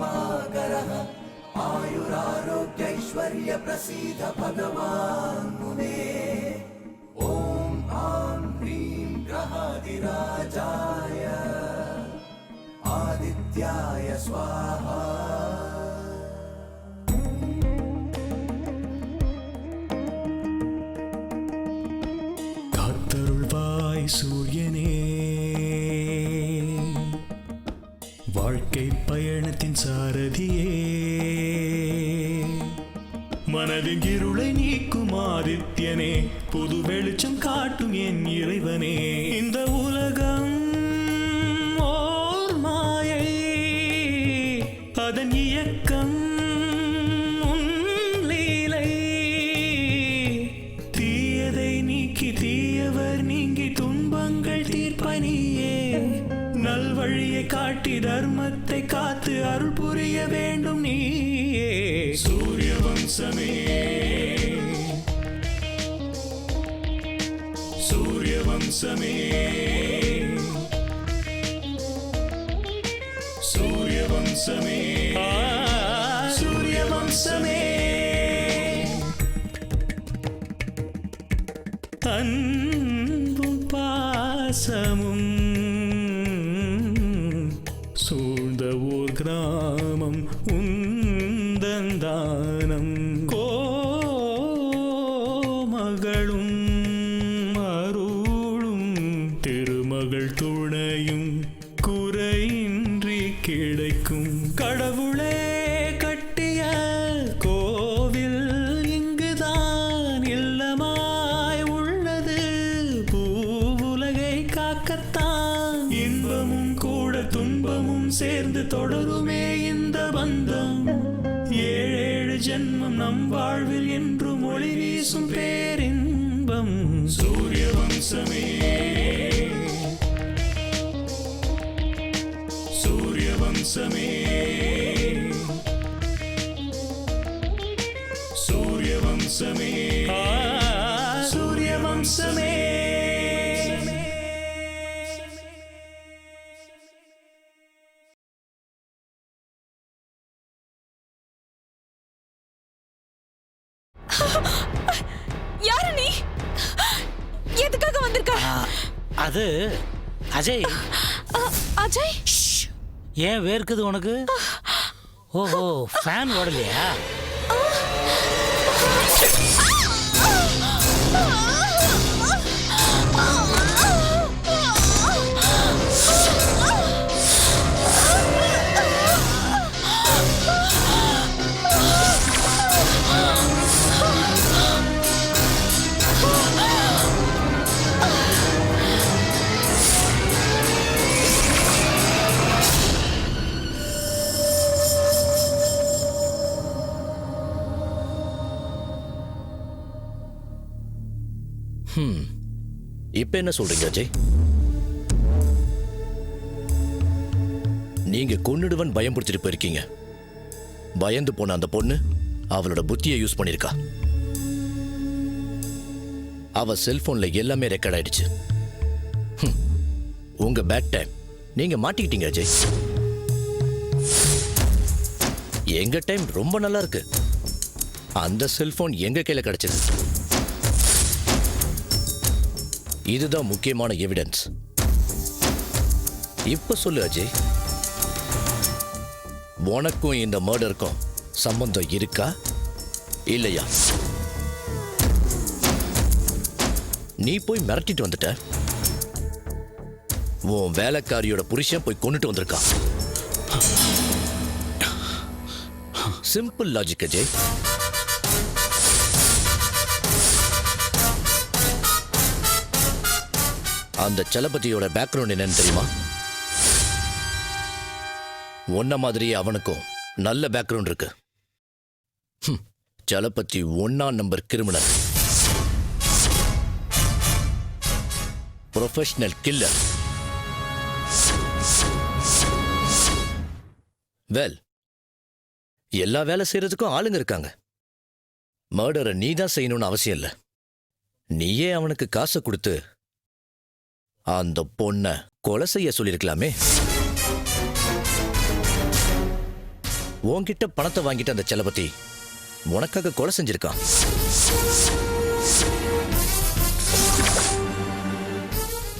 भीमाकरः आयुरारोग्यैश्वर्य प्रसीद भगवान् मुने ॐ आं ह्रीं ग्रहादिराजाय आदित्याय स्वाहा காத்தருள்வாய் சூரியனே வாழ்க்கை பயணத்தின் சாரதியே மனதின் இருளை நீக்கும் ஆதித்யனே புது வெளிச்சம் காட்டும் என் இறைவனே இந்த உலகம் ஓர் மாயை அதன் இயக்கம் உன் லீலை தீயதை நீக்கி தீயவர் நீங்கி துன்பங்கள் தீர்ப்பனியே நல்வழியை காட்டி தர்மத்தை காத்து அருள் புரிய வேண்டும் நீயே சூரிய வம்சமே சூரிய வம்சமே சூரிய வம்சமே சூரிய வம்சமே அன்பும் பாசமும் சூழ்ந்த ஊர் கிராமம் உந்தந்தானம் கோமகளும் அருளும் திருமகள் துணையும் குறையின்றி கிடைக்கும் கடவுளே கட்டிய கோவில் இங்குதான் இல்லமாய் உள்ளது பூவுலகை காக்கத்தான் இன்பமும் கூட துன்பமும் சேர்ந்து தொடருமே இந்த பந்தம் ஏழேழு ஜென்மம் நம் வாழ்வில் என்றும் ஒளி வீசும் பேரின்பம் சூரிய வம்சமே சூரிய வம்சமே சூரிய வம்சமே சூரிய வம்சமே யாரு நீ? எதுக்காக வந்திருக்க? அது அஜய். அஜய், ஏன் வேர்க்குது உனக்கு? ஓஹோ, ஃபேன் ஓடலையா? இப்ப என்ன சொல்றீங்க அஜய்? நீங்க கொன்னுடுவன் பயம் பிடிச்சிட்டு போயிருக்கீங்க. பயந்து போன அந்த பொண்ணு அவளோட புத்தியை யூஸ் பண்ணிருக்கா. அவ செல்போன்ல எல்லாமே ரெக்கார்ட் ஆயிடுச்சு. உங்க பேட் டைம் நீங்க மாட்டிக்கிட்டீங்க அஜய். எங்க டைம் ரொம்ப நல்லா இருக்கு. அந்த செல்போன் எங்க கையில கிடைச்சது. இதுதான் முக்கியமான எவிடன்ஸ். இப்ப சொல்லு அஜய், உனக்கும் இந்த மர்டருக்கும் சம்பந்தம் இருக்கா இல்லையா? நீ போய் மிரட்டிட்டு வந்துட்ட. உன் வேலைக்காரியோட புருஷன் போய் கொன்னுட்டு வந்திருக்கான். Simple logic Ajay. அந்த சலபதியோட பேக்ரவுண்ட் என்னன்னு தெரியுமா? ஒன்ன மாதிரியே அவனுக்கும் நல்ல பேக்ரவுண்ட் இருக்கு. சலபதி 1ஆம் number criminal, professional killer. Well, எல்லா வேலை செய்யறதுக்கும் ஆளுங்க இருக்காங்க. மர்டரை நீ தான் செய்யணும்னு அவசியம் இல்லை. நீயே அவனுக்கு காசை கொடுத்து அந்த பொண்ண கொலை செய்ய சொல்லிருக்கலாமே. உன்கிட்ட பணத்தை வாங்கிட்டு அந்த செலபதி உனக்காக கொலை செஞ்சிருக்கான்.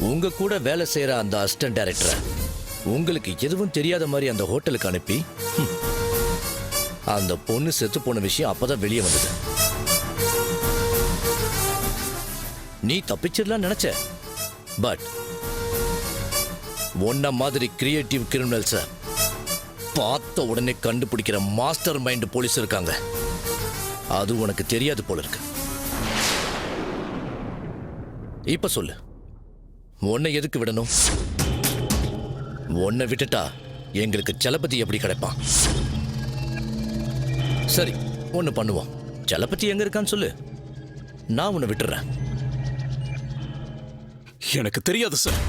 உங்க கூட வேலை செய்யற அந்த அசிஸ்டன்ட் டைரக்டரை உங்களுக்கு எதுவும் தெரியாத மாதிரி அந்த ஹோட்டலுக்கு அனுப்பி அந்த பொண்ணு செத்து போன விஷயம் அப்பதான் வெளியே வந்தது. நீ தப்பிச்சிடலாம் நினைச்ச, பட் உன்ன மாதிரி கிரியேட்டிவ் கிரிமினல்ஸ பார்த்த உடனே கண்டுபிடிக்கிற மாஸ்டர் மைண்ட் போலீஸ் இருக்காங்க. அது உனக்கு தெரியாது போல இருக்கு. இப்ப சொல்லு, உன்னை எதுக்கு விடணும்? உன்னை விட்டுட்டா எங்களுக்கு செலபதி எப்படி கிடைப்பான்? சரி, ஒன்னு பண்ணுவோம். செலபதி எங்க இருக்கான்னு சொல்லு, நான் உன்னை விட்டுறேன். எனக்கு தெரியாது சார்.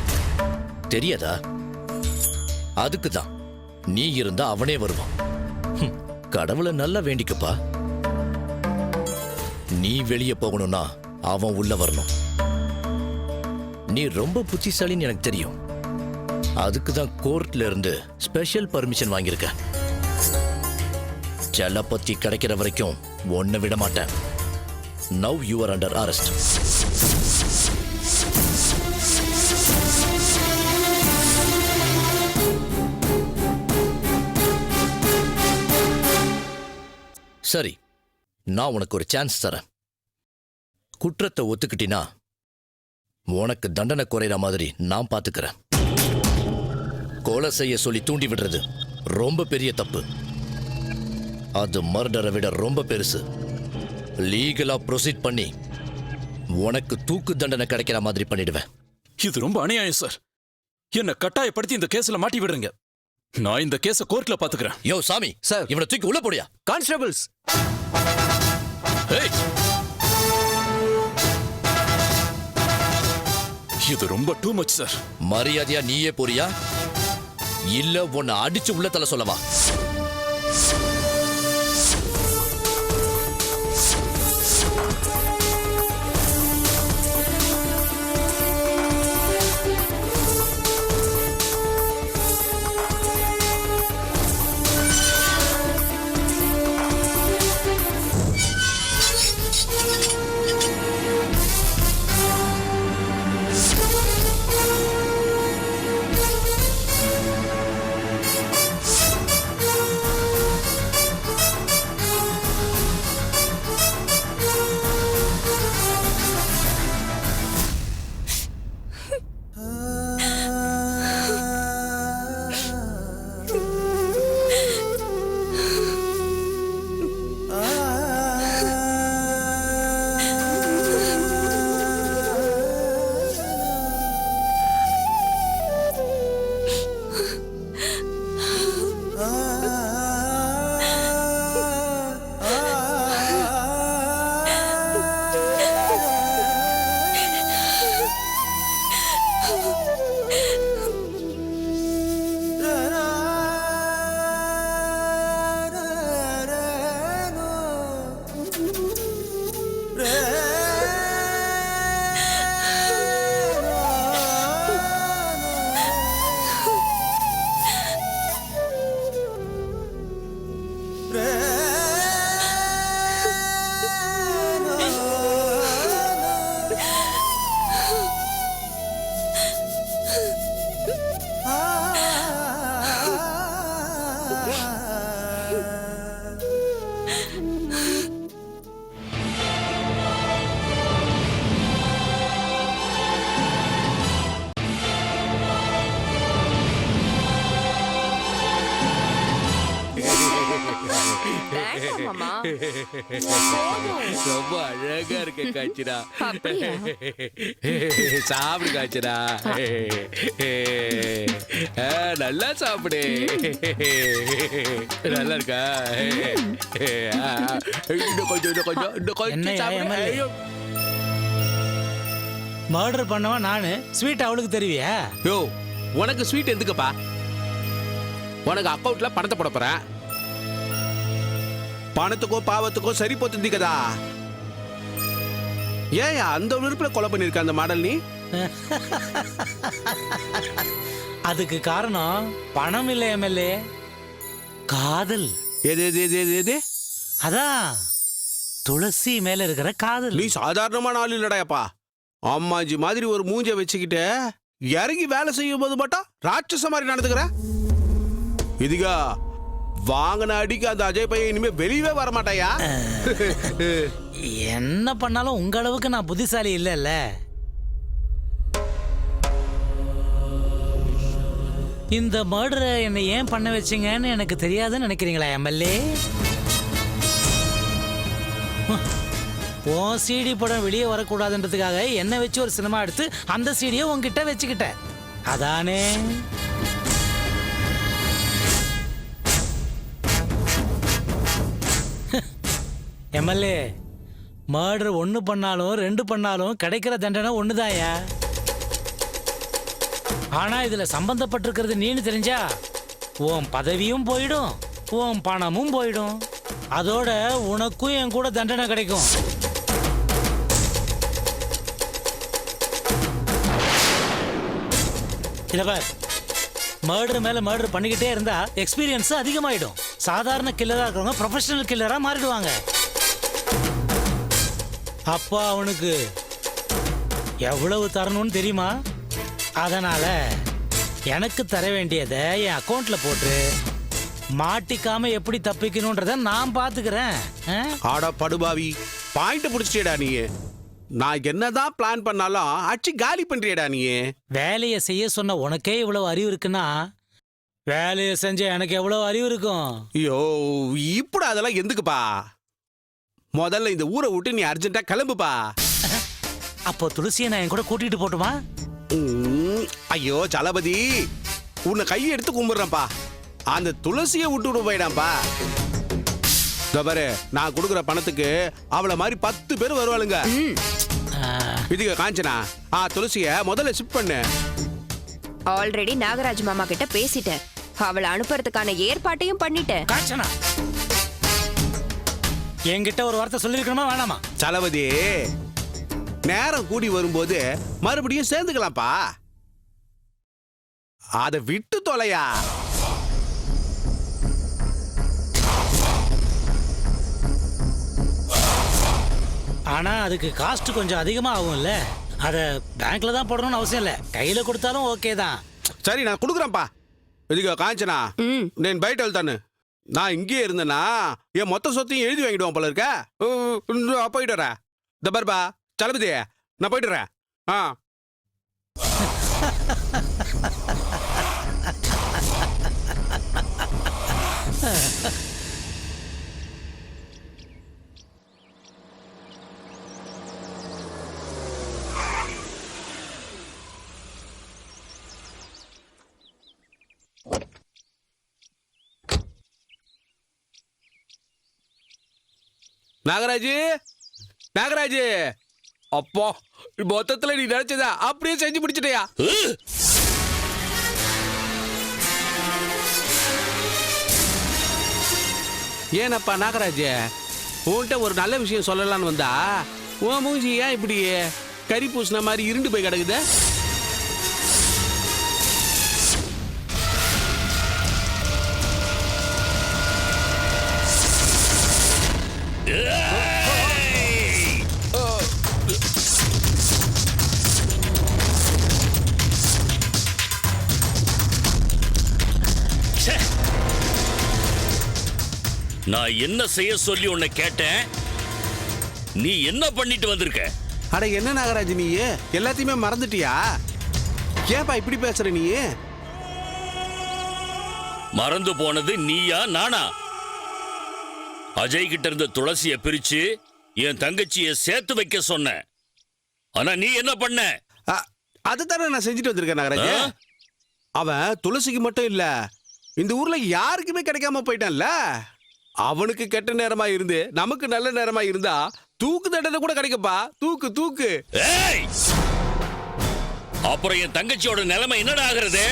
தெரியாதா? அதுக்கு தான் நீ இருந்தா அவனே வருவான். கடவுளை நல்லா வேண்டிக்கப்பா. நீ வெளியே போகணும்னா அவன் உள்ள வரணும். நீ ரொம்ப புத்திசாலின்னு எனக்கு தெரியும். அதுக்கு தான் கோர்ட்ல இருந்து ஸ்பெஷல் பர்மிஷன் வாங்கியிருக்க. செல்லப்பத்தி கிடைக்கிற வரைக்கும் ஒன்ன விட மாட்டேன். Now you are under arrest. சரி, நான் உனக்கு ஒரு சான்ஸ் தரேன். குற்றத்தை ஒத்துக்கிட்டினா உனக்கு தண்டனை குறையிற மாதிரி நான் பாத்துக்கிறேன். கொலை செய்ய சொல்லி தூண்டி விடுறது ரொம்ப பெரிய தப்பு. அது மர்டரை விட ரொம்ப பெருசு. லீகலா ப்ரொசீட் பண்ணி உனக்கு தூக்கு தண்டனை கிடைக்கிற மாதிரி பண்ணிடுவேன். இது ரொம்ப அநியாயம் சார். என்ன கட்டாயப்படுத்தி இந்த கேஸ்ல மாட்டி விடுறீங்க. நான் இந்த கேஸ கோர்ட்ல பாத்துக்கிறேன். யோ சாமி சார், இவனை தூக்கி உள்ள போடியா. கான்ஸ்டபிள்ஸ், இது ரொம்ப டூ மச் சார். மரியாதையா நீயே போறியா இல்ல உன்னை அடிச்சு உள்ள தலை சொல்லவா? ரொம்ப அழகா இருக்கு காய்ச்சிரா. சாப்பிடு காய்ச்சிரா, நல்லா சாப்பிடு. நல்லா இருக்கா? இன்னும் கொஞ்சம் சாப்பிடு. மர்டர் பண்ணவன் நானு, ஸ்வீட் அவளுக்கு தெரிவியா? யோ, உனக்கு ஸ்வீட் எதுக்குப்பா? உனக்கு அக்கௌண்ட்ல பணத்தை போட போறேன். பணத்துக்கோ பாவத்துக்கோ சரி போத்துந்தி கதா. ஏன் அந்த விருப்பல கொலை பண்ணிருக்க அந்த மாடல் நீ? அதுக்கு காரணம் பணம் இல்லை எம்எல்ஏ, காதல். எது எது எது எது எது அதான் துளசி மேல இருக்கிற காதல். நீ சாதாரணமான ஆள் இல்லடாப்பா. அம்மாஜி மாதிரி ஒரு மூஞ்ச வச்சுக்கிட்டு இறங்கி வேலை செய்யும் போது மட்டும் ராட்சச மாதிரி நடந்துக்கிற. இதுகா வாங்கின அடிக்கு அந்த அஜய் பையன் இனிமே வெளியவே வரமாட்டாயா? என்ன பண்ணாலும் உங்க அளவுக்கு நான் புத்திசாலி இல்லைல்ல. இந்த மர்டரை என்னை ஏன் பண்ண வச்சீங்கன்னு எனக்கு தெரியாதுன்னு நினைக்கிறீங்களா எம்எல்ஏ? உன் சிடி படம் வெளியே வரக்கூடாதுன்றதுக்காக என்ன வச்சு ஒரு சினிமா எடுத்து அந்த சிடியை உன்கிட்ட வச்சுக்கிட்டேன் அதானே? எம்எல்ஏ, மர்டர் ஒன்று பண்ணாலும் 2 பண்ணாலும் கிடைக்கிற தண்டனை ஒண்ணுதாயா. ஆனா இதுல சம்பந்தப்பட்டிருக்கிறது நீன்னு தெரிஞ்சா உன் பதவியும் போயிடும், உன் பணமும் போயிடும். அதோட உனக்கும் என் கூட தண்டனை கிடைக்கும். இல்லவர், மர்டர் மேல மர்டர் பண்ணிக்கிட்டே இருந்தா எக்ஸ்பீரியன்ஸ் அதிகமாயிடும். சாதாரண கில்லரா இருக்கிறவங்க ப்ரொஃபஷனல் கில்லரா மாறிடுவாங்க. அப்பா அவனுக்கு எவ்வளவு தரணும்னு தெரியுமா? அதனால எனக்கு தர வேண்டியதை என் அக்கௌண்ட்ல போட்டு மாட்டிக்காம எப்படி தப்பிக்கணும்ன்றத நான் பாத்துக்கிறேன். ஆடா படுபாவி, பாயிண்ட் புடிச்சிட்டேடா நீ. நான் என்னதான் பிளான் பண்ணாலும் அடிச்சு காலி பண்றியடா நீ. வேலையை செய்ய சொன்ன உனக்கே இவ்வளவு அறிவு இருக்குன்னா வேலையை செஞ்ச எனக்கு எவ்வளவு அறிவு இருக்கும்? ஐயோ, இப்படி அதெல்லாம் எதுக்குப்பா? முதல்ல இந்த ஊரை விட்டு நீ அர்ஜென்ட்டா கிளம்புப்பா. அப்போ துளசியை நான் என் கூட கூட்டிட்டு போட்டுமா? ஐயோ சலபதி, உன்னை கையை எடுத்து கும்பிடுறேன்ப்பா. அந்த துளசியை விட்டு போயிடாம்பா. பாரு, நான் கொடுக்குற பணத்துக்கு அவளை மாதிரி 10 பேர் வருவாளுங்க. இதுக்கு காஞ்சனா, துளசிய முதல்ல ஷிஃப்ட் பண்ணு. ஆல்ரெடி நாகராஜ் மாமா கிட்ட பேசிட்டேன். அவளை அனுப்புறதுக்கான ஏற்பாட்டையும் பண்ணிட்டேன். காஞ்சனா, என்கிட்ட ஒரு வார்த்தை சொல்லிருக்கணுமா வேணாமா? சலபதி, நேரம் கூடி வரும்போது மறுபடியும் சேர்ந்துக்கலாம்ப்பா. அதை விட்டு தொலையா. ஆனா அதுக்கு காஸ்ட் கொஞ்சம் அதிகமா ஆகும்ல. அத பேங்க்ல தான் போடணும்னு அவசியம் இல்ல, கையில கொடுத்தாலும் ஓகே தான். சரி, நான் கொடுக்குறேன்ப்பா. இதுக்கு காஞ்சனா, நான் பைட் வெళ్తాను. நான் இங்கே இருந்தேன்னா என் மொத்த சொத்தையும் எழுதி வாங்கிடுவான் போல இருக்க. போயிட்டு வரேன். இந்த பாருப்பா சலபதி, நான் போயிட்டு வரேன். நாகராஜு, நாகராஜு, அப்பா மொத்தத்துல நீ நினைச்சதா அப்படியே செஞ்சு முடிச்சிட்டியா? ஏனப்பா நாகராஜு, உன்கிட்ட ஒரு நல்ல விஷயம் சொல்லலான்னு வந்தா உன் மூஞ்சி ஏன் இப்படி கறி பூசின மாதிரி இருண்டு போய் கிடக்குது? நான் என்ன செய்ய சொல்லி உன்னை கேட்டேன், நீ என்ன பண்ணிட்டு வந்திருக்க? அட என்ன நாகராஜ், நீ எல்லாத்தையுமே மறந்துட்டியா? ஏன்பா இப்படி பேசுற நீ? மறந்து போனது நீயா நானா? அஜய் கிட்ட இருந்த துளசியை பிரிச்சு என் தங்கச்சியை சேர்த்து வைக்க சொன்ன. ஆனா நீ என்ன பண்ண? அதுதானே நான் செஞ்சுட்டு வந்திருக்கேன் நாகராஜ். அவன் துளசிக்கு மட்டும் இல்ல, இந்த ஊர்ல யாருக்குமே கிடைக்காம போயிட்டான்ல. அவனுக்கு கெட்ட நேரமா இருந்து நமக்கு நல்ல நேரமா இருந்தா தூக்கு தண்டனை கூட கிடைக்கப்பா. தூக்கு தூக்கு. அப்புறம் என் தங்கச்சியோட நிலைமை என்னடா ஆகிறது?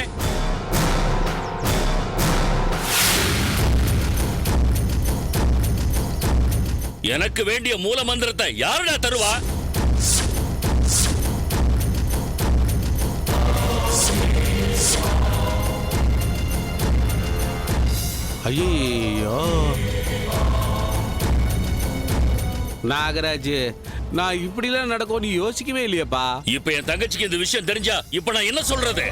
எனக்கு வேண்டிய மூல மந்திரத்தை யாருடா தருவா? ஐயோ நாகராஜ், நான் இப்படிலாம் நடக்கும் நீ யோசிக்கவே இல்லையப்பா. இப்ப என் தங்கச்சிக்கு இந்த விஷயம் தெரிஞ்சா இப்ப நான் என்ன சொல்றது?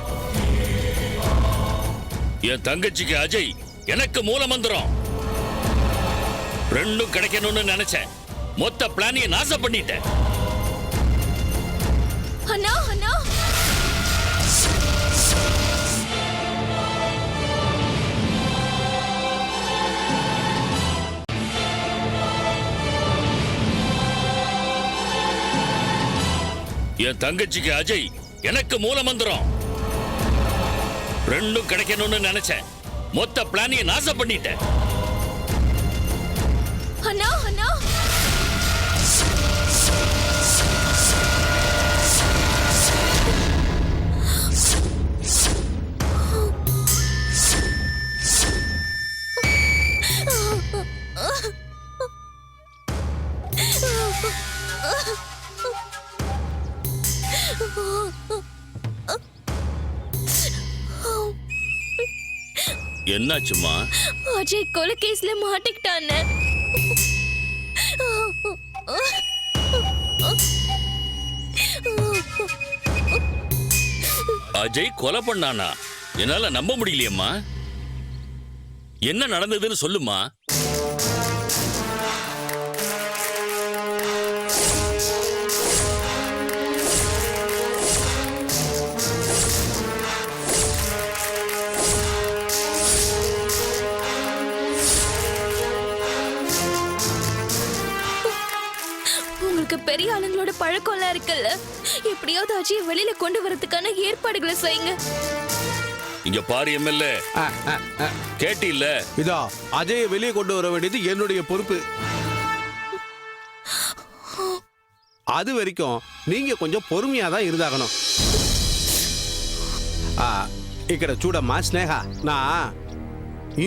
என் தங்கச்சிக்கு அஜய் எனக்கு மூலமந்திரம். ரெண்டும் கிடைக்கணும்னு நினைச்சேன். மொத்த பிளானையும் நாசம் பண்ணிட்டேன். அண்ணா அண்ணா என் தங்கச்சிக்கு அஜய் எனக்கு மூலமந்திரம். ரெண்டும் கிடைக்கணும்னு நினைச்சேன். மொத்த பிளானையும் நாசம் பண்ணிட்டேன். அண்ணா அண்ணா என்னாச்சுமா? அஜய் கொலை கேஸ்ல மாட்டிக்கிட்டான். அஜய் கொலை பண்ணானா? என்னால நம்ப முடியலையம்மா. என்ன நடந்ததுன்னு சொல்லுமா. உங்களுக்கு பெரிய ஆளுங்களோட பழக்கம் எல்லாம் இருக்குல்ல, எப்படியாவது அஜய் வெளியில கொண்டு வரதுக்கான ஏற்பாடுகளை செய்யுங்க. இங்க பாரு எம்எல்ஏ, கேட்டில்ல? இதோ அஜயை வெளியே கொண்டு வர வேண்டியது என்னுடைய பொறுப்பு. அது வரைக்கும் நீங்க கொஞ்சம் பொறுமையா தான் இருந்தாகணும். ఇక్కడ చూడమ్మా ஸ்னேகா, நான்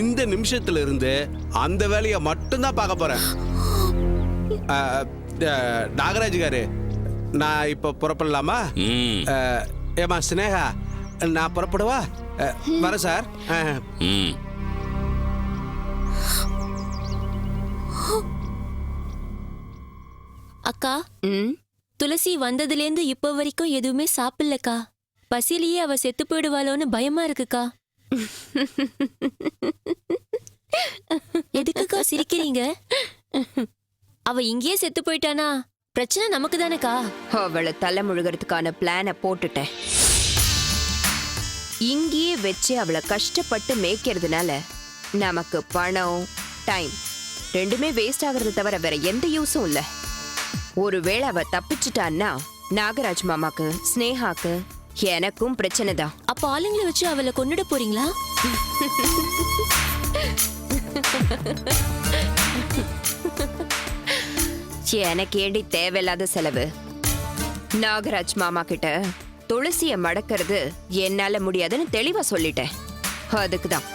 இந்த நிமிஷத்துல இருந்து அந்த வேலையை மட்டும்தான் பார்க்க போறேன். நாகராஜ் காரு, நான் இப்ப புறப்படலாமா? ஏமா ஸ்னேகா, நான் புறப்படவா? வர சார். அக்கா, துளசி வந்ததுலேருந்து இப்ப வரைக்கும் எதுவுமே சாப்பிடலக்கா. பசியிலேயே அவ செத்து போயிடுவாளோன்னு பயமா இருக்குக்கா. எதுக்குக்கா சிரிக்கிறீங்க? அவ இங்கேயே செத்து போயிட்டானா பிரச்சனை நமக்கு தானேக்கா. அவளை தலை முழுகிறதுக்கான பிளான போட்டுட்டேன். இங்கேயே வச்சு அவளை கஷ்டப்பட்டு மேய்க்கிறதுனால நமக்கு பணம், டைம் ரெண்டுமே வேஸ்ட் ஆகுறது தவிர வேற எந்த யூஸும் இல்ல. ஒருவேளை அவ தப்பிச்சுட்டான்னா நாகராஜ் மாமாக்கு, ஸ்னேகாக்கு, எனக்கும் பிரச்சனை தான். அப்ப ஆளுங்களை வச்சு அவளை கொன்னுட போறீங்களா? எனக்கு ஏண்டி தேவையில்லாத செலவு? நாகராஜ் மாமா கிட்ட துளசிய மடக்கிறது என்னால முடியாதுன்னு தெளிவா சொல்லிட்டேன். அதுக்குதான்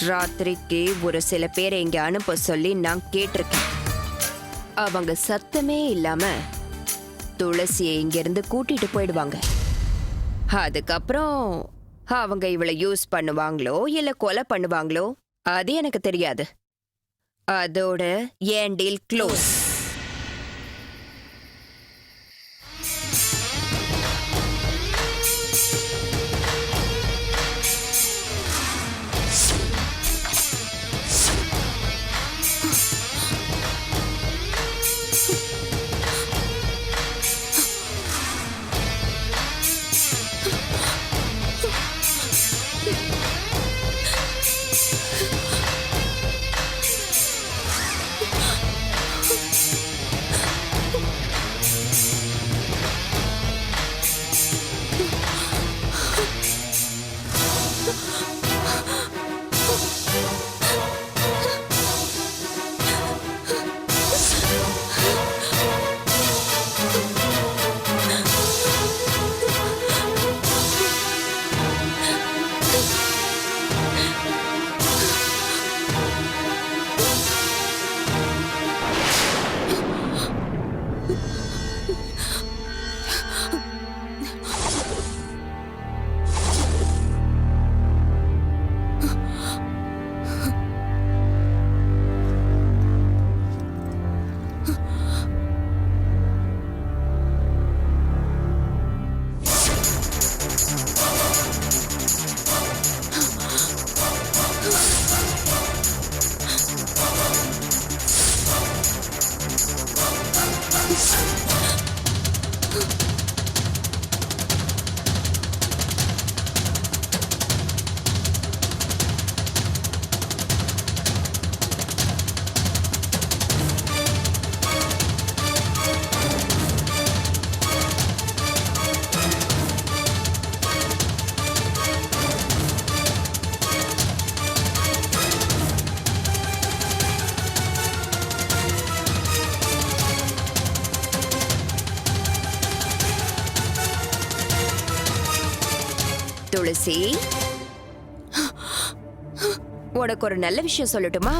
ராத்திரிக்கு ஒரு சில பேரை இங்க அனுப்ப சொல்லி நான் கேட்டிருக்கேன். அவங்க சத்தமே இல்லாம துளசியை இங்க இருந்து கூட்டிட்டு போயிடுவாங்க. அதுக்கப்புறம் அவங்க இவளை யூஸ் பண்ணுவாங்களோ இல்ல கொலை பண்ணுவாங்களோ அது எனக்கு தெரியாது. அதோட என் டீல் க்ளோஸ். துளசி, உனக்கு ஒரு நல்ல விஷயம் சொல்லட்டுமா?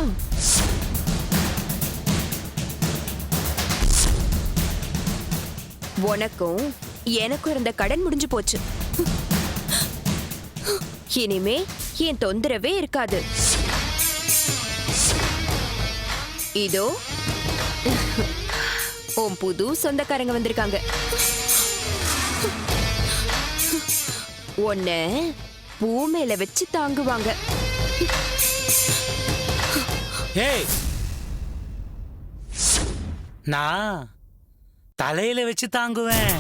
உனக்கும் எனக்கும் இருந்த கடன் முடிஞ்சு போச்சு. இனிமே என் தொந்தரவே இருக்காது. இதோ உன் புது சொந்தக்காரங்க வந்திருக்காங்க. உன்னை பூ மேல வச்சு தாங்குவாங்க. ஏய், நான் தலையில வச்சு தாங்குவேன்.